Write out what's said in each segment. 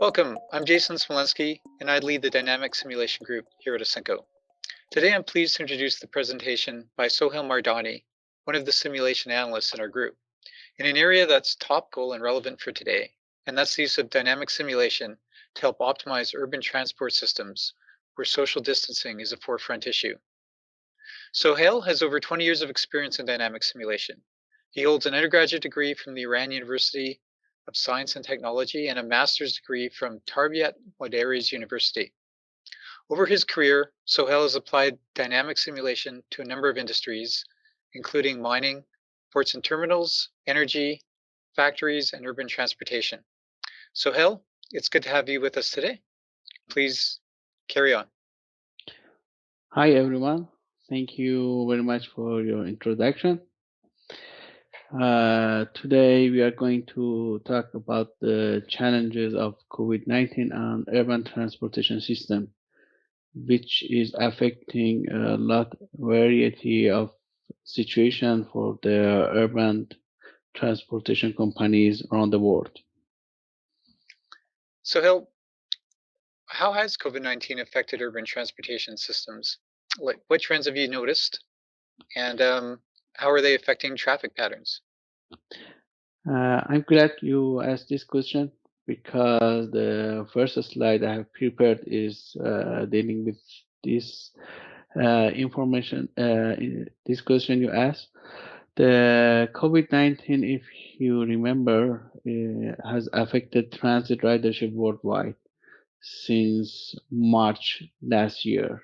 Welcome, I'm Jason Smolensky, and I lead the Dynamic Simulation Group here at Ausenco. Today I'm pleased to introduce the presentation by Soheil Mardani, one of the simulation analysts in our group, in an area that's topical and relevant for today, and that's the use of dynamic simulation to help optimize urban transport systems where social distancing is a forefront issue. Soheil has over 20 years of experience in dynamic simulation. He holds an undergraduate degree from the Iran University of Science and Technology and a master's degree from Tarbiyat Modares University. Over his career, Soheil has applied dynamic simulation to a number of industries, including mining, ports and terminals, energy, factories, and urban transportation. Soheil, it's good to have you with us today. Please carry on. Hi everyone, thank you very much for your introduction. Today we are going to talk about the challenges of COVID-19 on urban transportation system, which is affecting a lot variety of situation for the urban transportation companies around the world. Soheil, how has COVID-19 affected urban transportation systems? Like, what trends have you noticed, and how are they affecting traffic patterns? I'm glad you asked this question because the first slide I have prepared is dealing with this information, this question you asked. The COVID-19, if you remember, has affected transit ridership worldwide since March last year,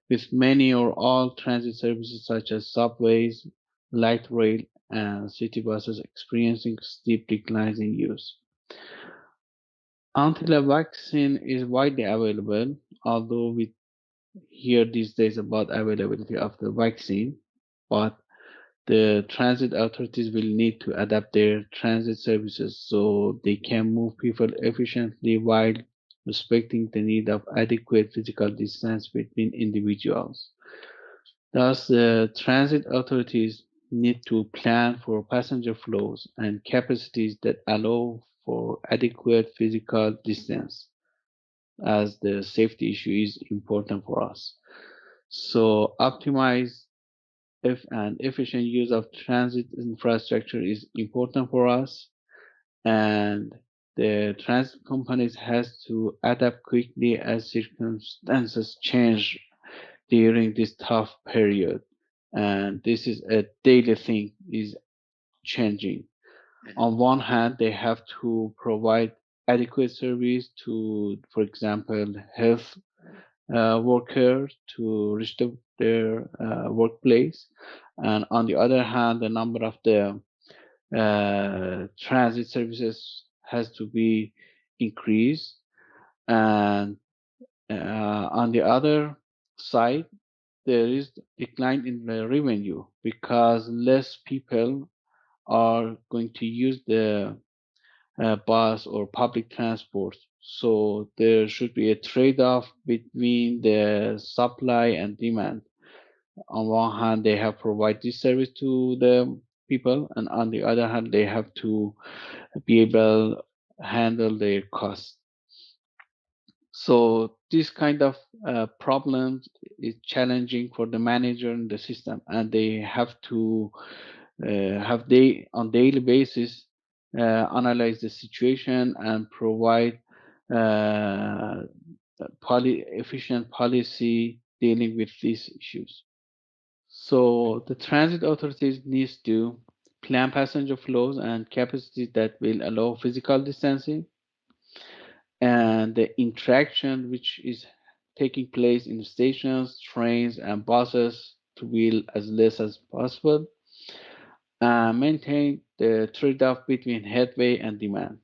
with many or all transit services such as subways, light rail, and city buses experiencing steep declines in use. Until a vaccine is widely available, although we hear these days about availability of the vaccine, but the transit authorities will need to adapt their transit services so they can move people efficiently while respecting the need of adequate physical distance between individuals. Thus, the transit authorities need to plan for passenger flows and capacities that allow for adequate physical distance, as the safety issue is important for us. So, optimize and efficient use of transit infrastructure is important for us, and the transit companies has to adapt quickly as circumstances change during this tough period, and this is a daily thing is changing. On one hand, they have to provide adequate service to, for example, health workers to reach their workplace, and on the other hand, the number of the transit services has to be increased, and on the other side, there is decline in the revenue because less people are going to use the bus or public transport. So there should be a trade-off between the supply and demand. On one hand, they have provided this service to the people, and on the other hand, they have to be able to handle their costs. So this kind of problems is challenging for the manager in the system, and they have to have they on daily basis analyze the situation and provide uh, efficient policy dealing with these issues. So the transit authorities needs to plan passenger flows and capacities that will allow physical distancing, and the interaction which is taking place in stations, trains, and buses to be as less as possible, maintain the trade-off between headway and demand.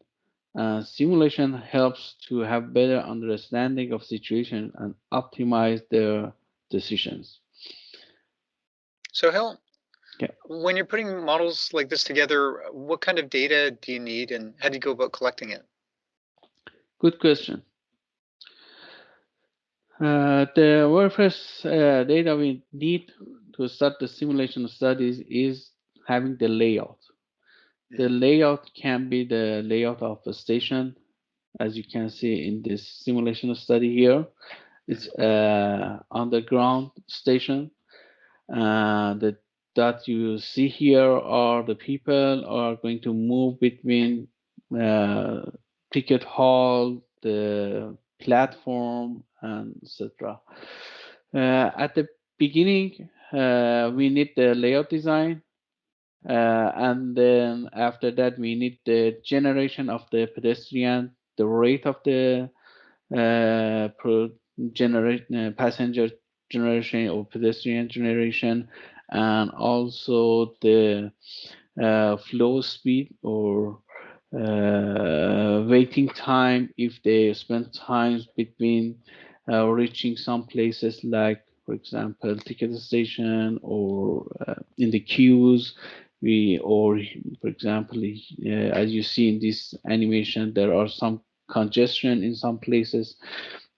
Simulation helps to have better understanding of situation and optimize their decisions. Soheil, Yeah, when you're putting models like this together, what kind of data do you need and how do you go about collecting it? good question. The very first data we need to start the simulation studies is having the layout. The layout can be the layout of a station, as you can see in this simulation study here. It's Mhm. underground station. The that you see here are the people are going to move between uh, ticket hall, the platform, and etc. At the beginning, we need the layout design, and then after that, we need the generation of the pedestrian, the rate of the pro generate passenger generation or pedestrian generation, and also the flow speed or waiting time if they spend times between reaching some places like, for example, ticket station or in the queues. Or for example, as you see in this animation, there are some congestion in some places,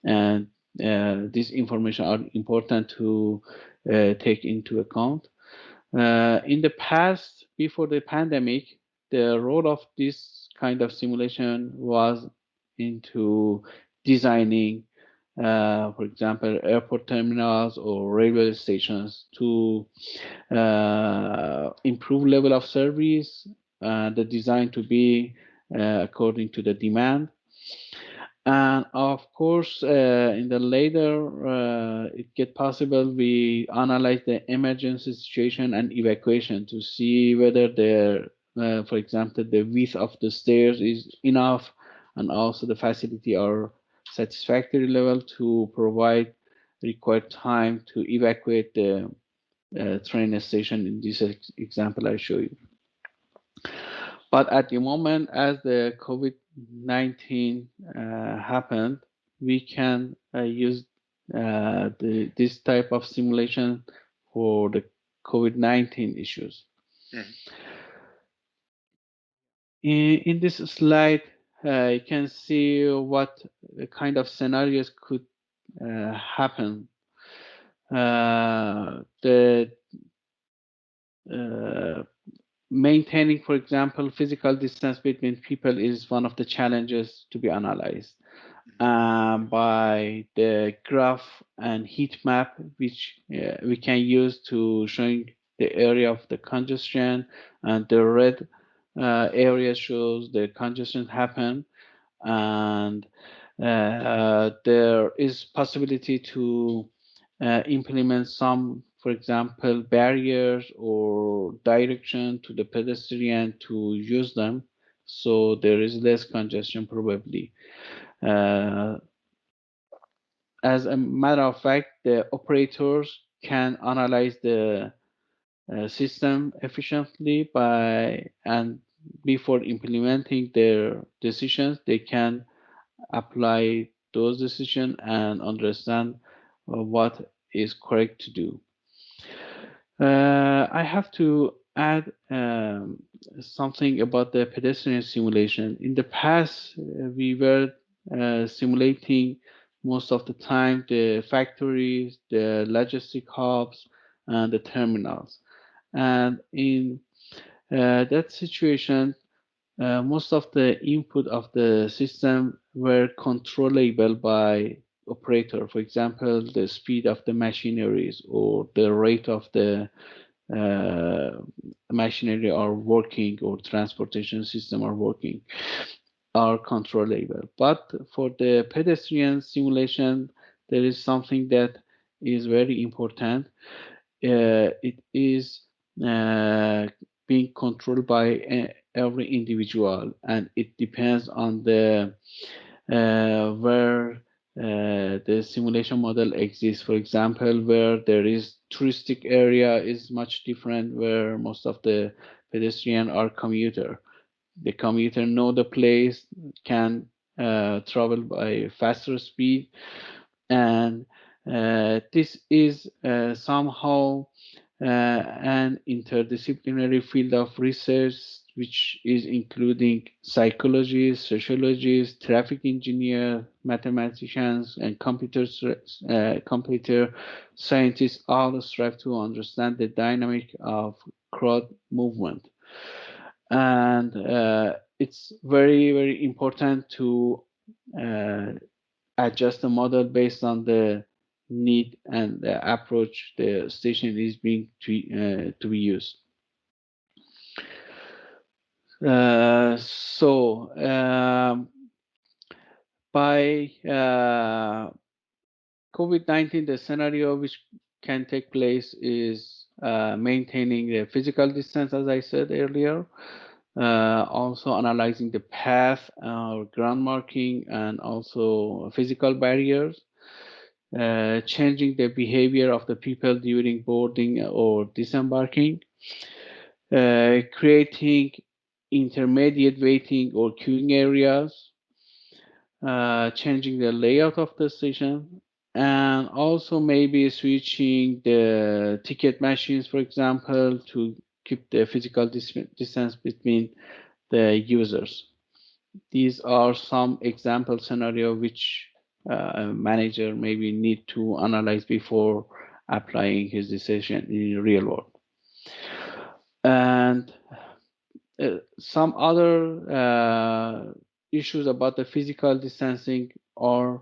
and this information are important to take into account. In the past, before the pandemic, the role of this kind of simulation was into designing, for example, airport terminals or railway stations to improve level of service, the design to be according to the demand. And of course, in the later, it get possible we analyze the emergency situation and evacuation to see whether for example, the width of the stairs is enough, and also the facility are satisfactory level to provide required time to evacuate the train station in this example I show you. But at the moment, as the COVID-19 happened, we can use this type of simulation for the COVID-19 issues. Mhm. In this slide, you can see what kind of scenarios could happen. The Maintaining, for example, physical distance between people is one of the challenges to be analyzed by the graph and heat map, which we can use to showing the area of the congestion, and the red area shows the congestion happen, and there is possibility to implement some, for example, barriers or direction to the pedestrian to use them, so there is less congestion probably. Uh, as a matter of fact, the operators can analyze the system efficiently and before implementing their decisions, they can apply those decisions and understand what is correct to do. I have to add something about the pedestrian simulation. In the past, we were simulating most of the time the factories, the logistic hubs, and the terminals. And in that situation, most of the input of the system were controllable by operator. For example, the speed of the machineries or the rate of the uh, machinery are working or transportation system are working are controllable. But for the pedestrian simulation, there is something that is very important. It is uh, being controlled by every individual, and it depends on the where the simulation model exists. For example, where there is touristic area is much different, where most of the pedestrian are commuter. The commuter know the place, can travel by faster speed, and this is somehow an interdisciplinary field of research which is including psychologists, sociologists, traffic engineers, mathematicians, and computer scientists all strive to understand the dynamic of crowd movement. And it's very, very important to adjust the model based on the need and the approach the station is being to be used. So by COVID-19, the scenario which can take place is maintaining the physical distance, as I said earlier, also analyzing the path or ground marking and also physical barriers, changing the behavior of the people during boarding or disembarking, creating intermediate waiting or queuing areas, changing the layout of the station, and also maybe switching the ticket machines, for example, to keep the physical distance between the users. These are some example scenario which a manager maybe need to analyze before applying his decision in the real world. And some other issues about the physical distancing are,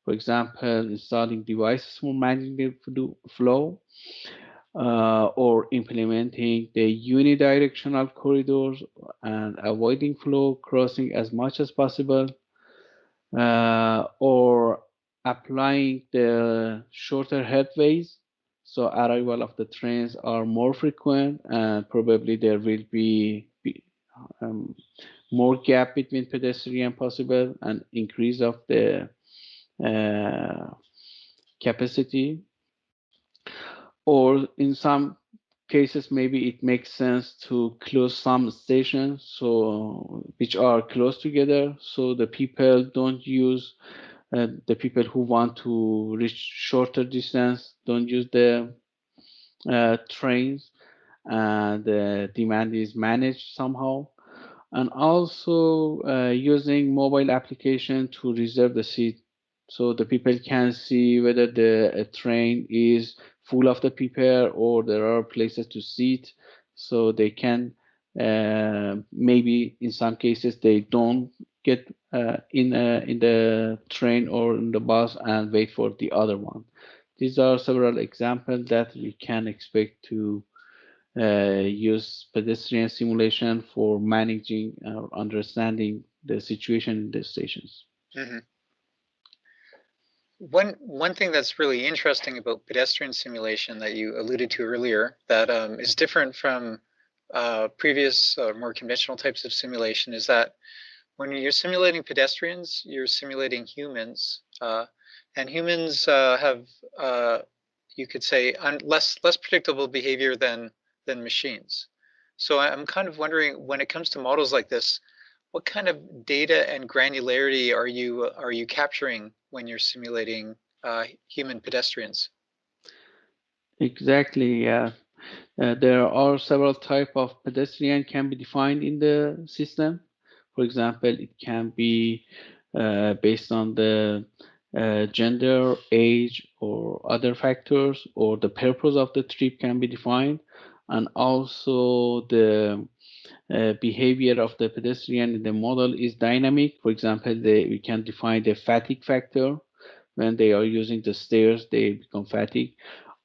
for example, installing devices for managing the flow, or implementing the unidirectional corridors and avoiding flow crossing as much as possible, or applying the shorter headways. So arrival of the trains are more frequent, and probably there will be um, more gap between pedestrian possible and increase of the uh, capacity. Or in some cases, maybe it makes sense to close some stations so which are close together, so the people don't use the people who want to reach shorter distance don't use the trains, and the demand is managed somehow. And also using mobile application to reserve the seat, so the people can see whether the train is full of the people or there are places to sit, so they can maybe in some cases they don't get in the train or in the bus and wait for the other one. These are several examples that we can expect to use pedestrian simulation for managing or understanding the situation in the stations. Hmm. One thing that's really interesting about pedestrian simulation that you alluded to earlier that is different from previous more conventional types of simulation is that when you're simulating pedestrians, you're simulating humans, and humans have, you could say, less predictable behavior than machines. So I'm kind of wondering, when it comes to models like this, what kind of data and granularity are you capturing when you're simulating human pedestrians? Exactly, yeah. There are several type of pedestrian can be defined in the system. For example, it can be based on the gender, age, or other factors, or the purpose of the trip can be defined, and also the behavior of the pedestrian in the model is dynamic. For example, we can define the fatigue factor. When they are using the stairs, they become fatigued,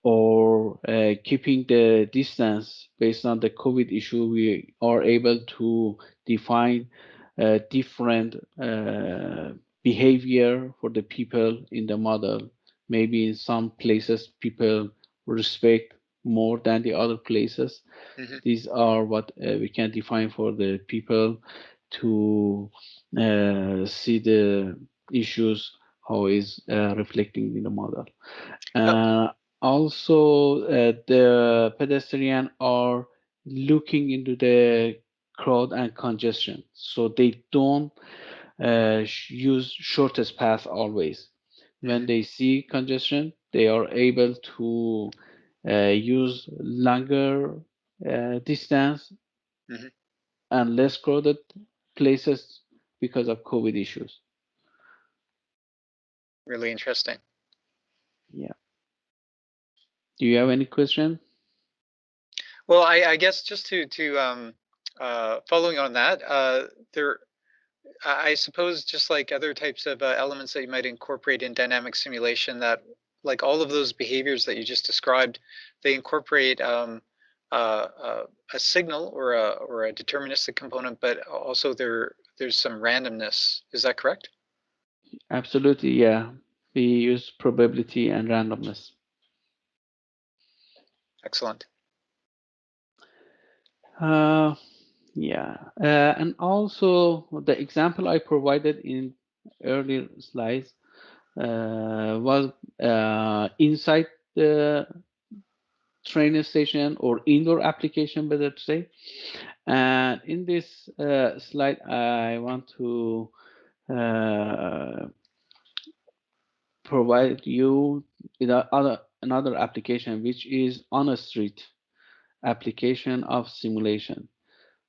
or keeping the distance based on the COVID issue. We are able to define different behavior for the people in the model. Maybe in some places, people respect more than the other places. Hmm. These are what we can define for the people to see the issues how is reflecting in the model. Uh, Uh, Also, the pedestrian are looking into the crowd and congestion, so they don't use shortest path always. When mhm, they see congestion, they are able to use longer distance mhm. and less crowded places because of COVID issues. Really interesting. Yeah. Do you have any question? Well, I guess just to following on that, there. I suppose just like other types of elements that you might incorporate in dynamic simulation, that like all of those behaviors that you just described, they incorporate a signal or a deterministic component, but also there's some randomness. Is that correct? Absolutely, yeah. We use probability and randomness. Excellent. Uh, yeah, and also the example I provided in earlier slides was inside the train station or indoor application, better to say. And in this slide, I want to uh, provide you with another application, which is on a street application of simulation.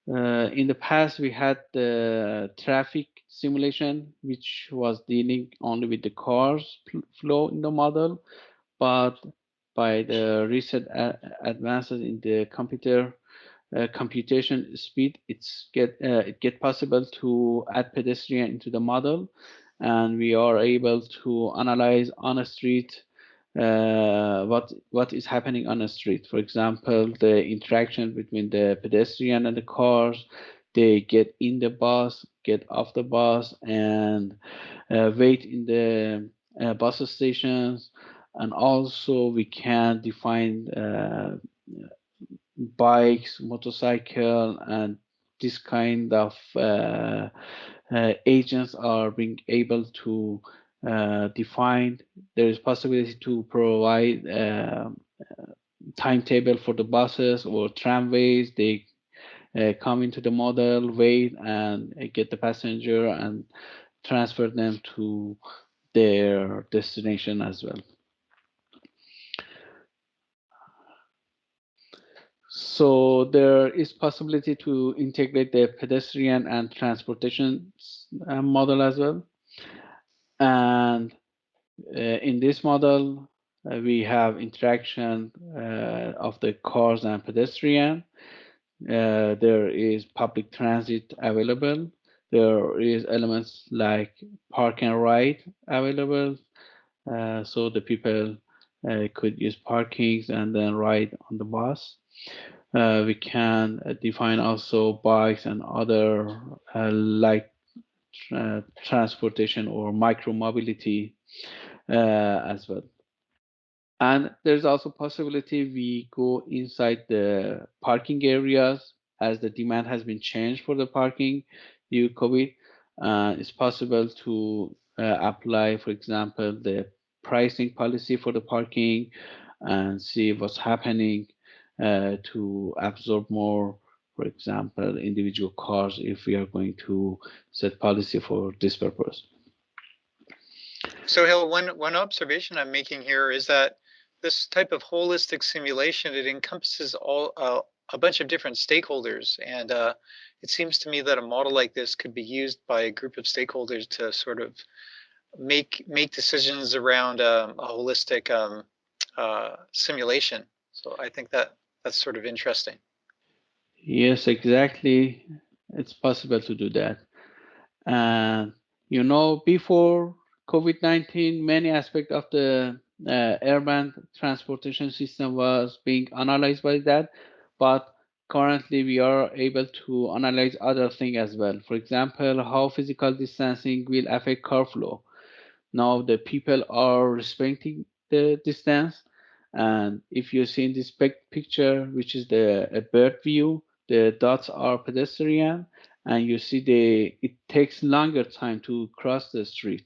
In the past, we had the traffic simulation, which was dealing only with the cars flow in the model, but by the recent advances in the computation speed, it get possible to add pedestrian into the model, and we are able to analyze on a street what is happening on a street. For example, the interaction between the pedestrian and the cars. They get in the bus, get off the bus, and wait in the bus stations. And also, we can define bikes, motorcycle, and this kind of agents are being able to define. There is possibility to provide timetable for the buses or tramways. They come into the model, wait, and get the passenger and transfer them to their destination as well. So there is possibility to integrate the pedestrian and transportation model as well. And in this model, we have interaction of the cars and pedestrian. There is public transit available. There is elements like park and ride available. So the people could use parkings and then ride on the bus. We can define also bikes and other light transportation or micro mobility as well. And there's also possibility we go inside the parking areas as the demand has been changed for the parking due to COVID. It's possible to apply, for example, the pricing policy for the parking and see what's happening to absorb more, for example, individual cars if we are going to set policy for this purpose. So, Hill, one observation I'm making here is that this type of holistic simulation, it encompasses all a bunch of different stakeholders, and it seems to me that a model like this could be used by a group of stakeholders to sort of make decisions around a holistic simulation. So I think that that's sort of interesting. Yes, exactly. It's possible to do that. And before COVID-19, many aspects of the urban transportation system was being analyzed by that, but currently we are able to analyze other things as well. For example, how physical distancing will affect car flow. Now the people are respecting the distance, and if you see in this picture, which is a bird view, the dots are pedestrian, and you see it takes longer time to cross the street,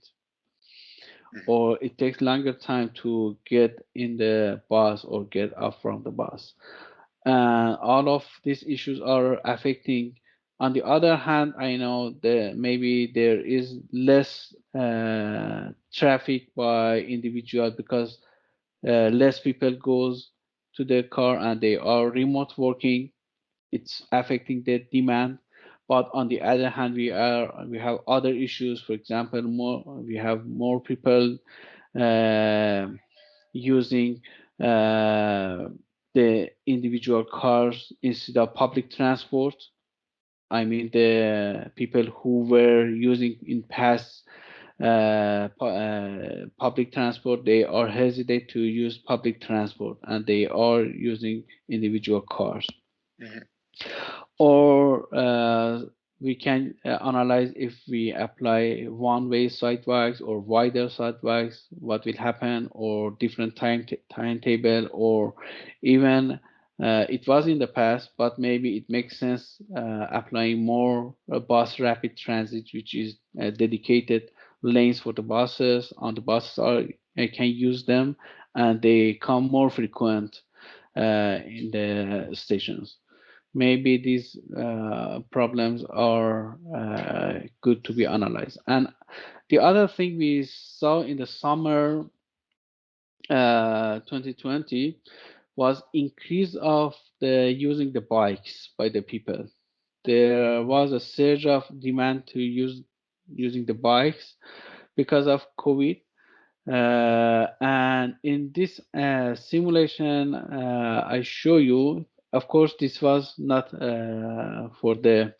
or it takes longer time to get in the bus or get off from the bus. And all of these issues are affecting. On the other hand, I know that maybe there is less traffic by individual because less people goes to the car and they are remote working. It's affecting the demand. But on the other hand, we have other issues. For example, we have more people uh, using uh, the individual cars instead of public transport. I mean, the people who were using in past public transport, they are hesitate to use public transport and they are using individual cars. Mhm. Or we can analyze if we apply one-way sidewalks or wider sidewalks, what will happen, or different timetable, or even it was in the past, but maybe it makes sense applying more bus rapid transit, which is dedicated lanes for the buses. On the buses are can use them, and they come more frequent in the stations. Maybe these problems are good to be analyzed. And the other thing we saw in the summer 2020 was increase of the using the bikes by the people. There was a surge of demand to use using the bikes because of COVID. And in this simulation, I show you, of course, this was not for the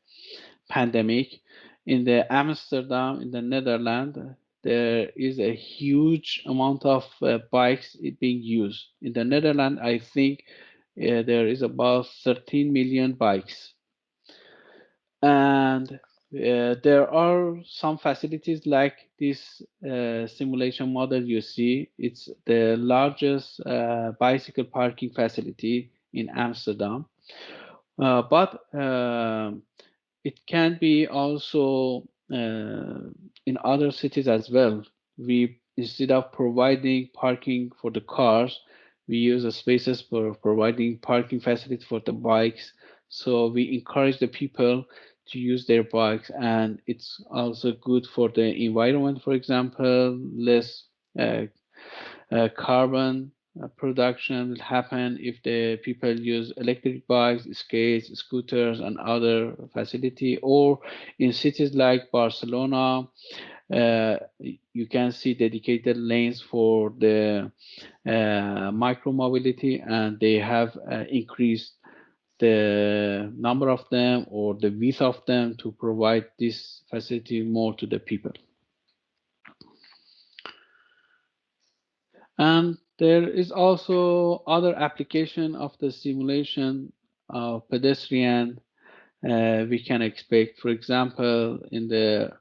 pandemic. In the Amsterdam, in the Netherlands, there is a huge amount of bikes being used. In the Netherlands, I think there is about 13 million bikes. And there are some facilities like this simulation model you see. It's the largest bicycle parking facility in Amsterdam. But it can be also in other cities as well. We, instead of providing parking for the cars, we use the spaces for providing parking facilities for the bikes. So we encourage the people to use their bikes, and it's also good for the environment. For example, less uh, carbon production will happen if the people use electric bikes, skates, scooters, and other facility. Or in cities like Barcelona, you can see dedicated lanes for the micro mobility, and they have increased the number of them or the width of them to provide this facility more to the people. And there is also other application of the simulation of pedestrian we can expect. For example, in the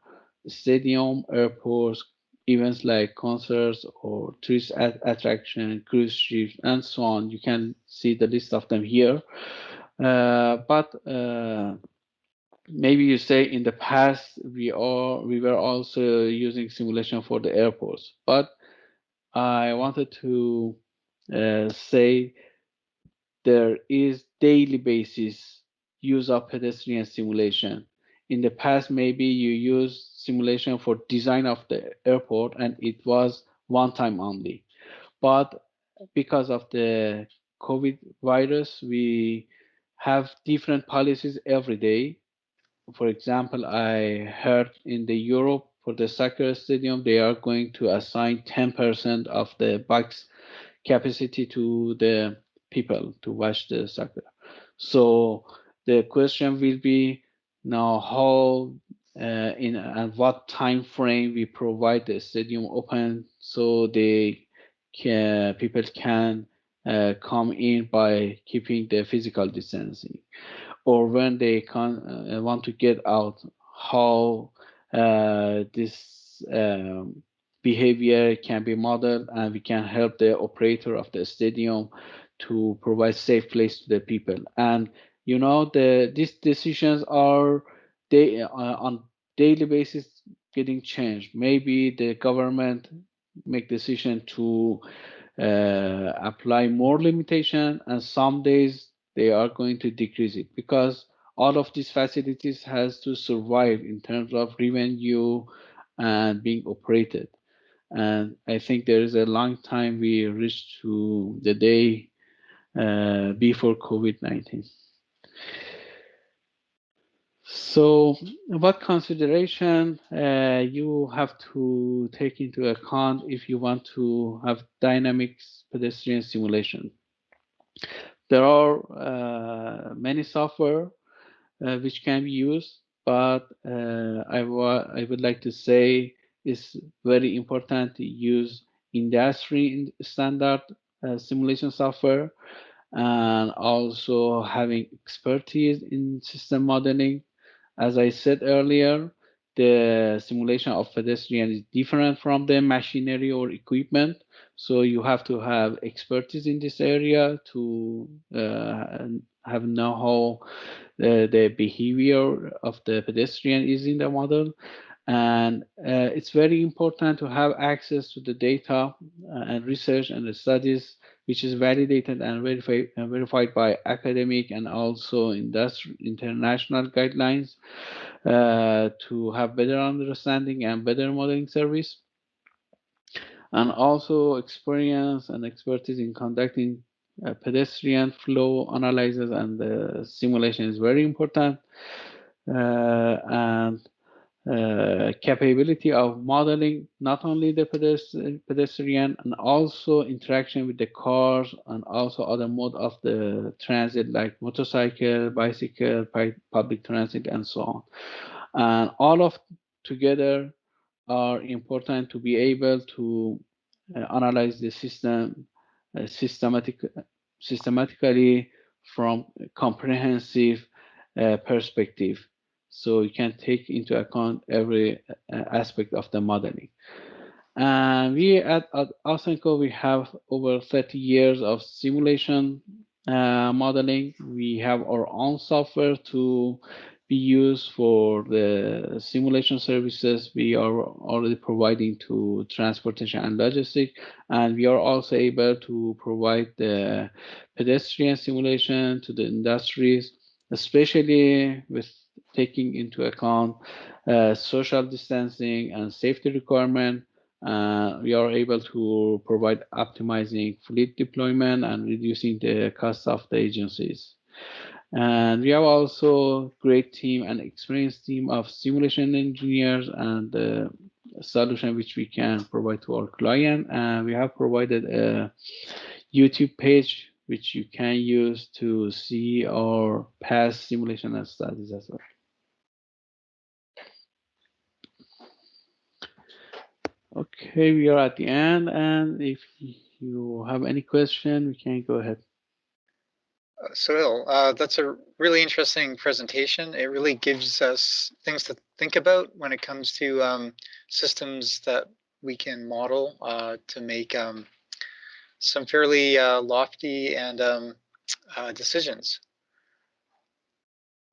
stadium, airports, events like concerts or tourist attraction, cruise ships, and so on. You can see the list of them here. But maybe you say in the past we were also using simulation for the airports, but I wanted to say there is daily basis use of pedestrian simulation. In the past, maybe you used simulation for design of the airport and it was one time only. But because of the COVID virus, we have different policies every day. For example, I heard in the Europe for the soccer stadium, they are going to assign 10% of the box capacity to the people to watch the soccer. So the question will be now how in and what time frame we provide the stadium open so they people can come in by keeping the physical distancing, or when they can want to get out, how this behavior can be modeled, and we can help the operator of the stadium to provide safe place to the people. And you know, these decisions are they on daily basis getting changed. Maybe the government make decision to apply more limitation, and some days they are going to decrease it, because all of these facilities has to survive in terms of revenue and being operated. And I think there is a long time we reach to the day before COVID-19. So what consideration you have to take into account if you want to have dynamic pedestrian simulation? There are many software which can be used, but I would like to say it's very important to use industry standard simulation software, and also having expertise in system modeling. As I said earlier, the simulation of pedestrian is different from the machinery or equipment. So you have to have expertise in this area to have know how the behavior of the pedestrian is in the model. And it's very important to have access to the data and research and the studies which is validated and verified by academic and also international guidelines to have better understanding and better modeling service, and also experience and expertise in conducting pedestrian flow analysis and simulation is very important. And capability of modeling not only the pedestrian and also interaction with the cars and also other mode of the transit like motorcycle, bicycle, public transit, and so on. And all of together are important to be able to analyze the system systematically from a comprehensive perspective. So you can take into account every aspect of the modeling. And we at Ausenco, we have over 30 years of simulation modeling. We have our own software to be used for the simulation services we are already providing to transportation and logistics. And we are also able to provide the pedestrian simulation to the industries, especially with taking into account social distancing and safety requirement. We are able to provide optimizing fleet deployment and reducing the cost of the agencies. And we have also great team and experienced team of simulation engineers and solution which we can provide to our client. And we have provided a YouTube page which you can use to see our past simulation and studies as well. Okay, we are at the end, and if you have any question, we can go ahead. Sohail, that's a really interesting presentation. It really gives us things to think about when it comes to systems that we can model to make some fairly lofty and decisions.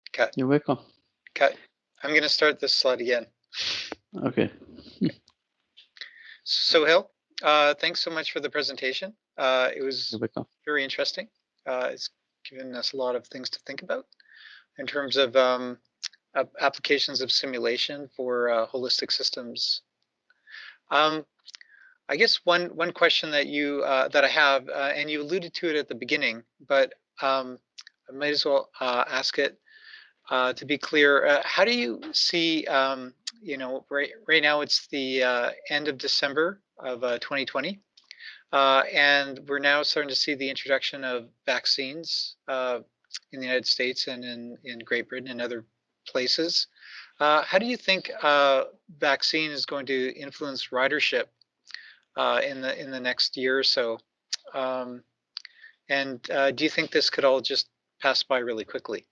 Okay. You're welcome. Okay. I'm going to start this slide again. Okay. Sohail, thanks so much for the presentation. It was You're welcome. very interesting. It's given us a lot of things to think about in terms of applications of simulation for holistic systems. I guess one question that that I have, and you alluded to it at the beginning, but I might as well ask it to be clear. How do you see, right now it's the end of December of 2020, and we're now starting to see the introduction of vaccines in the United States and in Great Britain and other places. How do you think vaccine is going to influence ridership in the next year or so? And do you think this could all just pass by really quickly?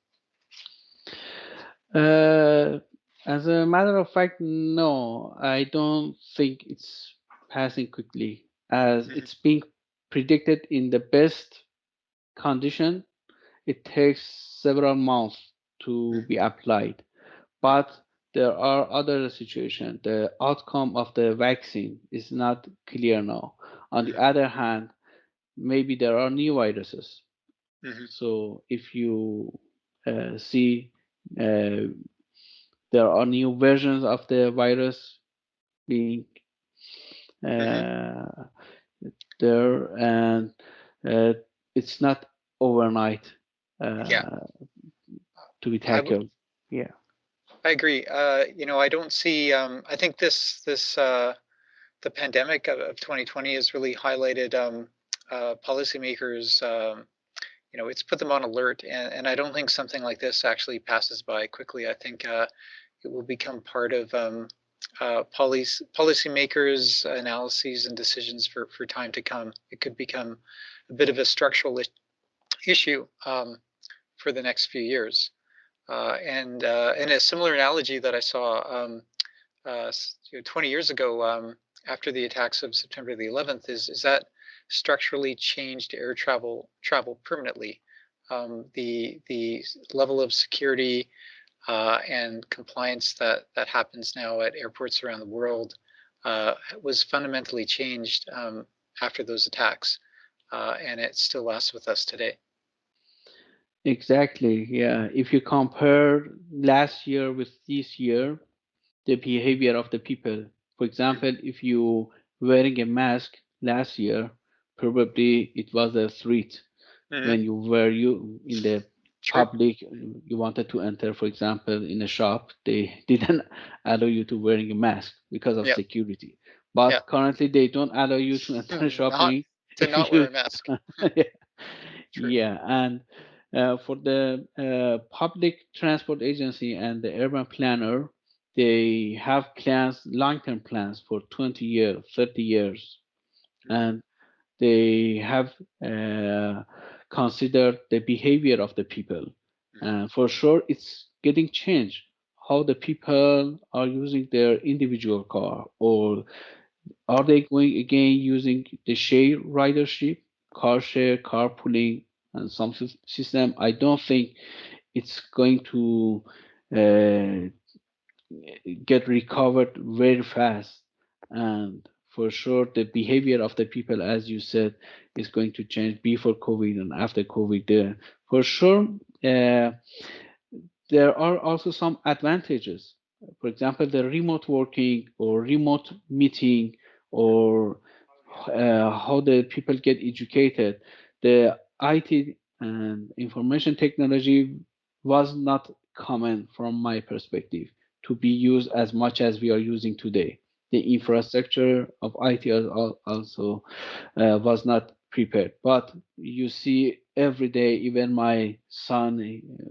As a matter of fact, no, I don't think it's passing quickly, as Mm-hmm. it's being predicted in the best condition. It takes several months to be applied. But there are other situations. The outcome of the vaccine is not clear now. On the Mm-hmm. other hand, maybe there are new viruses. Mm-hmm. So if you see uh, there are new versions of the virus being Mm-hmm. uh, there, and uh, it's not overnight Yeah, uh, to be I would. tackled. Yeah. I agree. I don't see. I think this the pandemic of 2020 has really highlighted policymakers' it's put them on alert. And I don't think something like this actually passes by quickly. I think it will become part of policymakers' analyses and decisions for time to come. It could become a bit of a structural issue for the next few years. And a similar analogy that I saw 20 years ago, after the attacks of September the 11th, is that structurally changed air travel permanently. The level of security and compliance that happens now at airports around the world was fundamentally changed after those attacks, and it still lasts with us today. Exactly. Yeah. If you compare last year with this year, the behavior of the people. For Mhm. example, if you wearing a mask last year, probably it was a threat Hmm. when you were you in the True. public, you wanted to enter, for example, in a shop, they didn't allow you to wearing a mask because of Yeah. security. Yeah. But currently, they don't allow you to enter Not shopping to if not wear you a mask. True. yeah, and for the public transport agency and the urban planner, they have plans, long-term plans for 20 years, 30 years, Hmm. and they have uh, considered the behavior of the people. Hmm. And for sure, it's getting changed. How the people are using their individual car, or are they going again using the share ridership, car share, carpooling, and some system? I don't think it's going to uh, get recovered very fast. And for sure, the behavior of the people, as you said, is going to change before COVID and after COVID. For sure, uh, there are also some advantages. For example, the remote working or remote meeting, or how the people get educated. The IT and information technology was not common from my perspective to be used as much as we are using today. The Hmm. infrastructure of IT also was not prepared. But you see every day, even my son,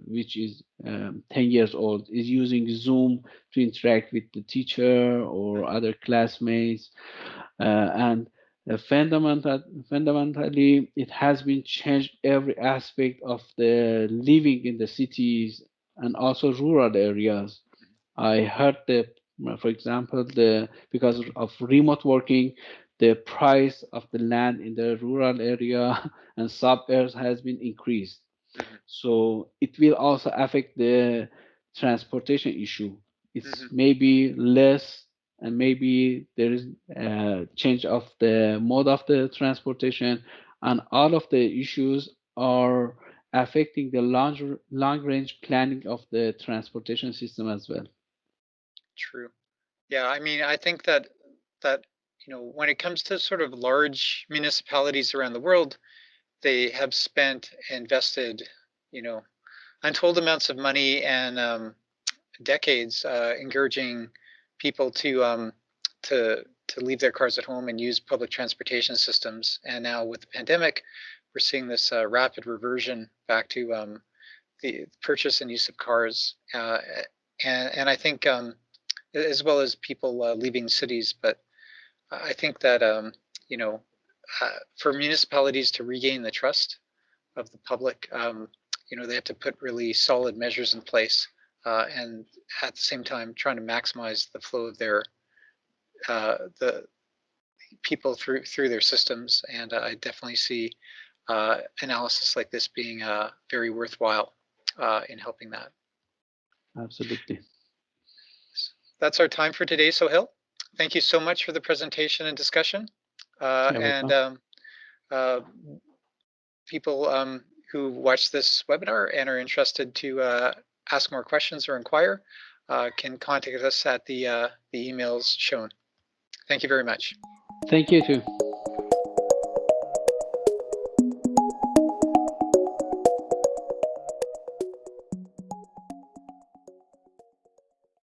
which is 10 years old, is using Zoom to interact with the teacher or Hmm. other classmates. And fundamentally, it has been changed every aspect of the living in the cities and also rural areas. I heard that, for example, the because of remote working, the price of the land in the rural area and suburbs has been increased. Hmm. So it will also affect the transportation issue. It's Hmm. maybe less, and maybe there is a change of the mode of the transportation, and all of the issues are affecting the long range planning of the transportation system as well. True. Yeah. I mean, I think that when it comes to sort of large municipalities around the world, they have spent, invested, you know, untold amounts of money and decades encouraging people to leave their cars at home and use public transportation systems. And now with the pandemic, we're seeing this rapid reversion back to the purchase and use of cars, and I think as well as people leaving cities. But I think that for municipalities to regain the trust of the public, they have to put really solid measures in place, and at the same time trying to maximize the flow of the people through their systems. And I definitely see analysis like this being very worthwhile in helping that. Absolutely. That's our time for today, Sohail. Thank you so much for the presentation and discussion. You're And welcome. uh, People who watch this webinar and are interested to ask more questions or inquire can contact us at the emails shown. Thank you very much. Thank you too.